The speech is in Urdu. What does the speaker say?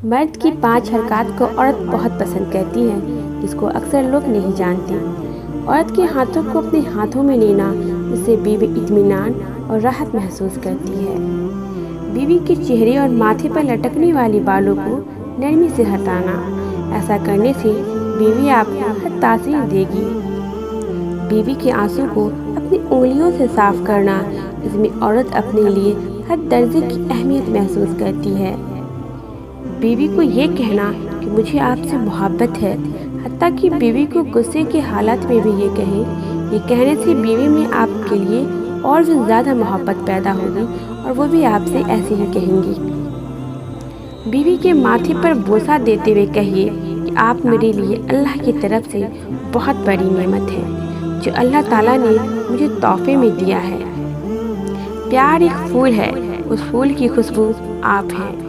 مرد کی 5 حرکات کو عورت بہت پسند کرتی ہے، جس کو اکثر لوگ نہیں جانتے۔ عورت کے ہاتھوں کو اپنے ہاتھوں میں لینا، اس سے بیوی اطمینان اور راحت محسوس کرتی ہے۔ بیوی کے چہرے اور ماتھے پر لٹکنے والے بالوں کو نرمی سے ہٹانا، ایسا کرنے سے بیوی آپ کو ہر تاثیر دے گی۔ بیوی کے آنسو کو اپنی انگلیوں سے صاف کرنا، اس میں عورت اپنے لیے ہر درجے کی اہمیت محسوس کرتی ہے۔ بیوی کو یہ کہنا کہ مجھے آپ سے محبت ہے، حتیٰ کہ بیوی کو غصے کے حالات میں بھی یہ کہیں، یہ کہنے سے بیوی میں آپ کے لیے اور بھی زیادہ محبت پیدا ہوگی اور وہ بھی آپ سے ایسے ہی کہیں گی۔ بیوی کے ماتھے پر بوسہ دیتے ہوئے کہیے کہ آپ میرے لیے اللہ کی طرف سے بہت بڑی نعمت ہے، جو اللہ تعالیٰ نے مجھے تحفے میں دیا ہے۔ پیار ایک پھول ہے، اس پھول کی خوشبو آپ ہیں۔